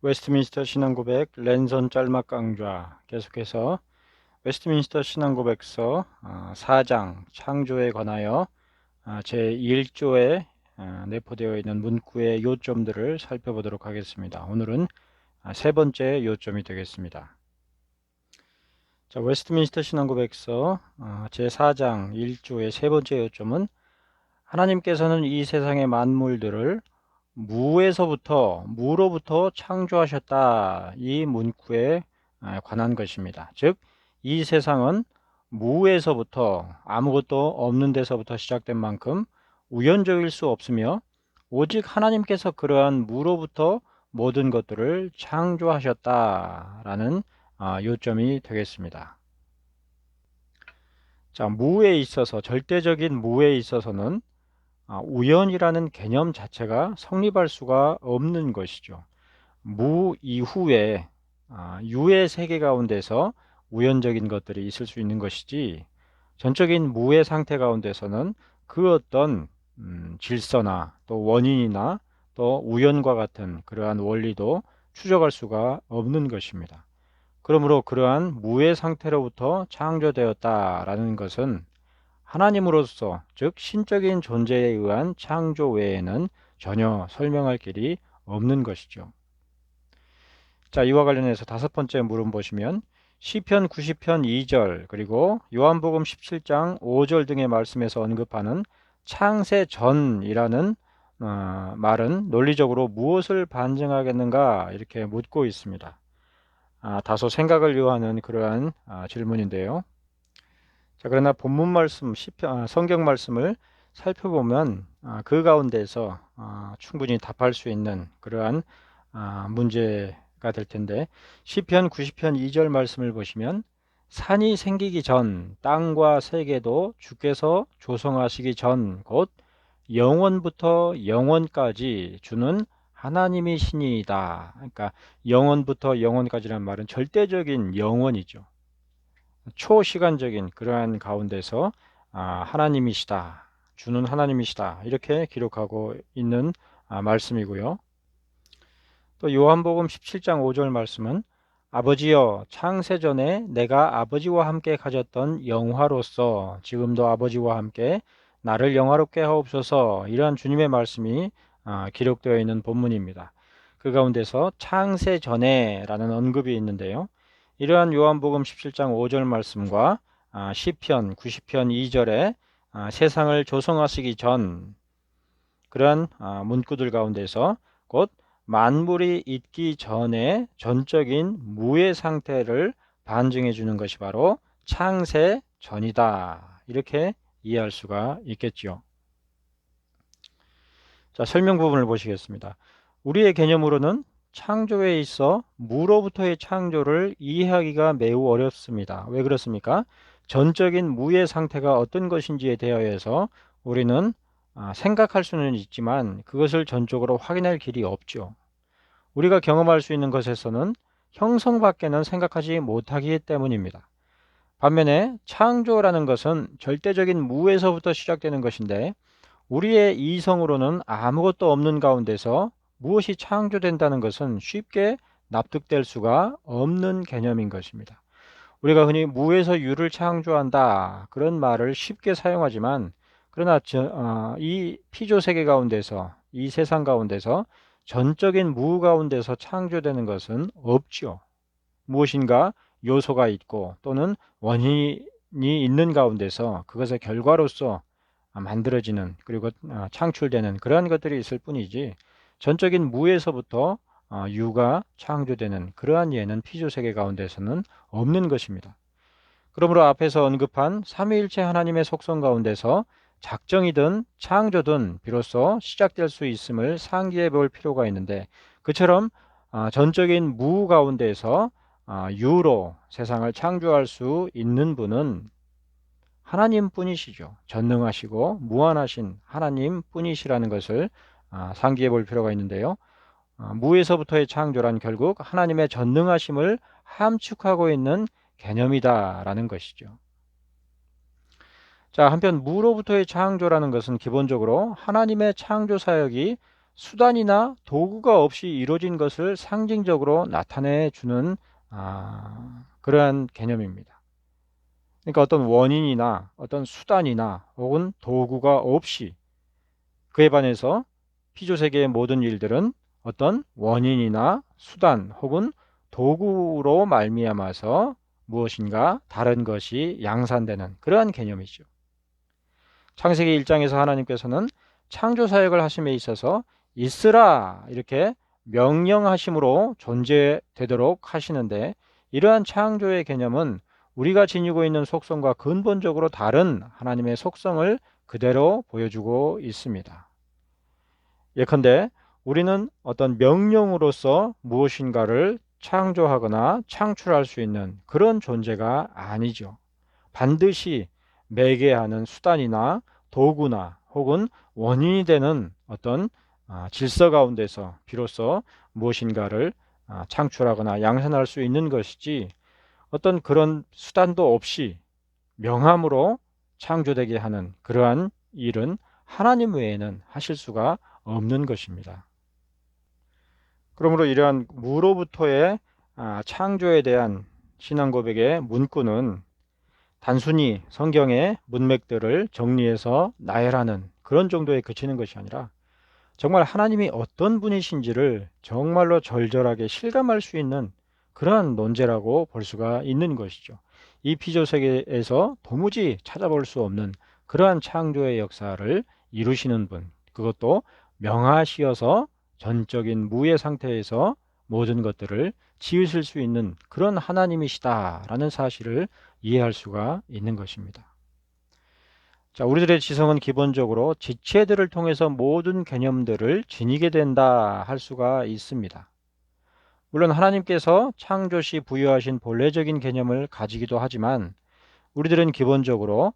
웨스트민스터 신앙고백 랜선 짤막 강좌 계속해서 웨스트민스터 신앙고백서 4장 창조에 관하여 제1조에 내포되어 있는 문구의 요점들을 살펴보도록 하겠습니다. 오늘은 세 번째 요점이 되겠습니다. 자, 웨스트민스터 신앙고백서 제4장 1조의 세 번째 요점은 하나님께서는 이 세상의 만물들을 무로부터 창조하셨다. 이 문구에 관한 것입니다. 즉, 이 세상은 무에서부터 아무것도 없는 데서부터 시작된 만큼 우연적일 수 없으며 오직 하나님께서 그러한 무로부터 모든 것들을 창조하셨다라는 요점이 되겠습니다. 자, 무에 있어서 절대적인 무에 있어서는 우연이라는 개념 자체가 성립할 수가 없는 것이죠. 무 이후에 유의 세계 가운데서 우연적인 것들이 있을 수 있는 것이지, 전적인 무의 상태 가운데서는 그 어떤 질서나 또 원인이나 또 우연과 같은 그러한 원리도 추적할 수가 없는 것입니다. 그러므로 그러한 무의 상태로부터 창조되었다라는 것은 하나님으로서, 즉 신적인 존재에 의한 창조 외에는 전혀 설명할 길이 없는 것이죠. 자, 이와 관련해서 다섯 번째 물음 보시면 시편 90편 2절 그리고 요한복음 17장 5절 등의 말씀에서 언급하는 창세 전이라는 말은 논리적으로 무엇을 반증하겠는가 이렇게 묻고 있습니다. 다소 생각을 요하는 그러한 질문인데요. 자, 그러나 본문 말씀, 성경 말씀을 살펴보면 그 가운데서 충분히 답할 수 있는 그러한 문제가 될 텐데, 시편 90편 2절 말씀을 보시면 산이 생기기 전 땅과 세계도 주께서 조성하시기 전 곧 영원부터 영원까지 주는 하나님이시니이다. 그러니까 영원부터 영원까지라는 말은 절대적인 영원이죠. 초시간적인 그러한 가운데서 하나님이시다, 주는 하나님이시다 이렇게 기록하고 있는 말씀이고요. 또 요한복음 17장 5절 말씀은 아버지여 창세전에 내가 아버지와 함께 가졌던 영화로서 지금도 아버지와 함께 나를 영화롭게 하옵소서, 이러한 주님의 말씀이 기록되어 있는 본문입니다. 그 가운데서 창세전에 라는 언급이 있는데요. 이러한 요한복음 17장 5절 말씀과 시편 90편 2절에 세상을 조성하시기 전 그러한 문구들 가운데서 곧 만물이 있기 전에 전적인 무의 상태를 반증해 주는 것이 바로 창세 전이다. 이렇게 이해할 수가 있겠지요. 자, 설명 부분을 보시겠습니다. 우리의 개념으로는 창조에 있어 무로부터의 창조를 이해하기가 매우 어렵습니다. 왜 그렇습니까? 전적인 무의 상태가 어떤 것인지에 대하여서 우리는 생각할 수는 있지만 그것을 전적으로 확인할 길이 없죠. 우리가 경험할 수 있는 것에서는 형성밖에는 생각하지 못하기 때문입니다. 반면에 창조라는 것은 절대적인 무에서부터 시작되는 것인데 우리의 이성으로는 아무것도 없는 가운데서 무엇이 창조된다는 것은 쉽게 납득될 수가 없는 개념인 것입니다. 우리가 흔히 무에서 유를 창조한다 그런 말을 쉽게 사용하지만 그러나 이 피조세계 가운데서, 이 세상 가운데서 전적인 무 가운데서 창조되는 것은 없죠. 무엇인가 요소가 있고 또는 원인이 있는 가운데서 그것의 결과로서 만들어지는 그리고 창출되는 그러한 것들이 있을 뿐이지 전적인 무에서부터 유가 창조되는 그러한 예는 피조세계 가운데서는 없는 것입니다. 그러므로 앞에서 언급한 삼위일체 하나님의 속성 가운데서 작정이든 창조든 비로소 시작될 수 있음을 상기해 볼 필요가 있는데, 그처럼 전적인 무 가운데서 유로 세상을 창조할 수 있는 분은 하나님 뿐이시죠. 전능하시고 무한하신 하나님 뿐이시라는 것을 상기해 볼 필요가 있는데요. 무에서부터의 창조란 결국 하나님의 전능하심을 함축하고 있는 개념이다라는 것이죠. 자, 한편 무로부터의 창조라는 것은 기본적으로 하나님의 창조 사역이 수단이나 도구가 없이 이루어진 것을 상징적으로 나타내 주는 그러한 개념입니다. 그러니까 어떤 원인이나 어떤 수단이나 혹은 도구가 없이, 그에 반해서 피조세계의 모든 일들은 어떤 원인이나 수단 혹은 도구로 말미암아서 무엇인가 다른 것이 양산되는 그러한 개념이죠. 창세기 1장에서 하나님께서는 창조 사역을 하심에 있어서 있으라 이렇게 명령하심으로 존재되도록 하시는데, 이러한 창조의 개념은 우리가 지니고 있는 속성과 근본적으로 다른 하나님의 속성을 그대로 보여주고 있습니다. 예컨대 우리는 어떤 명령으로서 무엇인가를 창조하거나 창출할 수 있는 그런 존재가 아니죠. 반드시 매개하는 수단이나 도구나 혹은 원인이 되는 어떤 질서 가운데서 비로소 무엇인가를 창출하거나 양산할 수 있는 것이지, 어떤 그런 수단도 없이 명함으로 창조되게 하는 그러한 일은 하나님 외에는 하실 수가 없는 것입니다. 그러므로 이러한 무로부터의 창조에 대한 신앙 고백의 문구는 단순히 성경의 문맥들을 정리해서 나열하는 그런 정도에 그치는 것이 아니라, 정말 하나님이 어떤 분이신지를 정말로 절절하게 실감할 수 있는 그러한 논제라고 볼 수가 있는 것이죠. 이 피조 세계에서 도무지 찾아볼 수 없는 그러한 창조의 역사를 이루시는 분, 그것도 명하시어서 전적인 무의 상태에서 모든 것들을 지으실 수 있는 그런 하나님이시다라는 사실을 이해할 수가 있는 것입니다. 자, 우리들의 지성은 기본적으로 지체들을 통해서 모든 개념들을 지니게 된다 할 수가 있습니다. 물론 하나님께서 창조 시 부여하신 본래적인 개념을 가지기도 하지만, 우리들은 기본적으로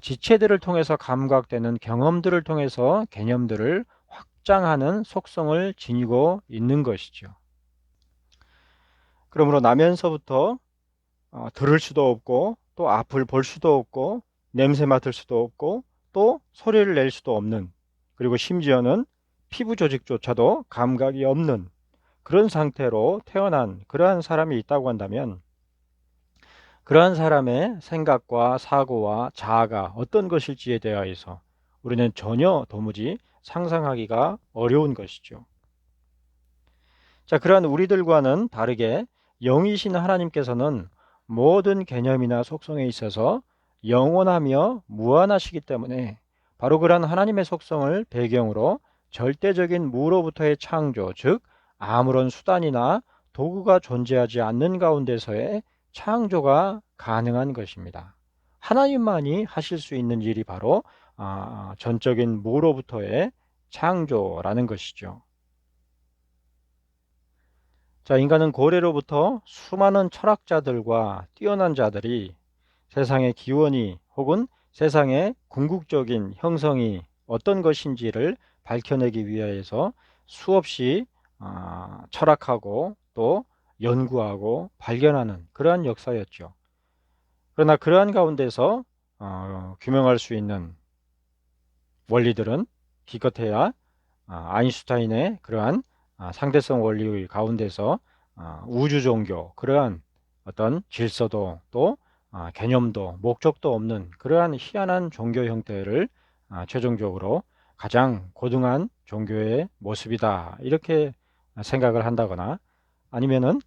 지체들을 통해서 감각되는 경험들을 통해서 개념들을 확장하는 속성을 지니고 있는 것이죠. 그러므로 나면서부터 들을 수도 없고, 또 앞을 볼 수도 없고, 냄새 맡을 수도 없고, 또 소리를 낼 수도 없는, 그리고 심지어는 피부 조직조차도 감각이 없는 그런 상태로 태어난 그러한 사람이 있다고 한다면, 그러한 사람의 생각과 사고와 자아가 어떤 것일지에 대하여서 우리는 전혀 도무지 상상하기가 어려운 것이죠. 자, 그러한 우리들과는 다르게 영이신 하나님께서는 모든 개념이나 속성에 있어서 영원하며 무한하시기 때문에, 바로 그러한 하나님의 속성을 배경으로 절대적인 무로부터의 창조, 즉 아무런 수단이나 도구가 존재하지 않는 가운데서의 창조가 가능한 것입니다. 하나님만이 하실 수 있는 일이 바로 전적인 무로부터의 창조라는 것이죠. 자, 인간은 고래로부터 수많은 철학자들과 뛰어난 자들이 세상의 기원이 혹은 세상의 궁극적인 형성이 어떤 것인지를 밝혀내기 위하여서 수없이 철학하고 또 연구하고 발견하는 그러한 역사였죠. 그러나 그러한 가운데서 규명할 수 있는 원리들은 기껏해야 아인슈타인의 그러한 상대성 원리의 가운데서 우주 종교, 그러한 어떤 질서도 또 개념도 목적도 없는 그러한 희한한 종교 형태를 최종적으로 가장 고등한 종교의 모습이다 이렇게 생각을 한다거나, 아니면은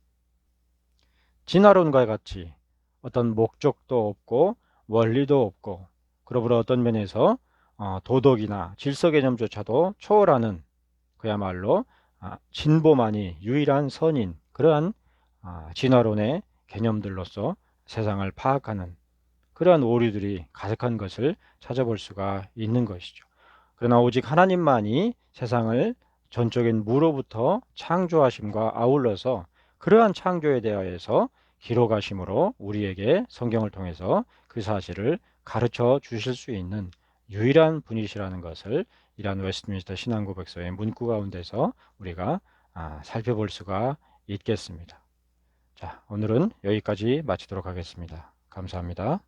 진화론과 같이 어떤 목적도 없고 원리도 없고, 그러므로 어떤 면에서 도덕이나 질서 개념조차도 초월하는, 그야말로 진보만이 유일한 선인 그러한 진화론의 개념들로서 세상을 파악하는 그러한 오류들이 가득한 것을 찾아볼 수가 있는 것이죠. 그러나 오직 하나님만이 세상을 전적인 무로부터 창조하심과 아울러서 그러한 창조에 대하여서 기록하심으로 우리에게 성경을 통해서 그 사실을 가르쳐 주실 수 있는 유일한 분이시라는 것을 이러한 웨스트민스터 신앙고백서의 문구 가운데서 우리가 살펴볼 수가 있겠습니다. 자, 오늘은 여기까지 마치도록 하겠습니다. 감사합니다.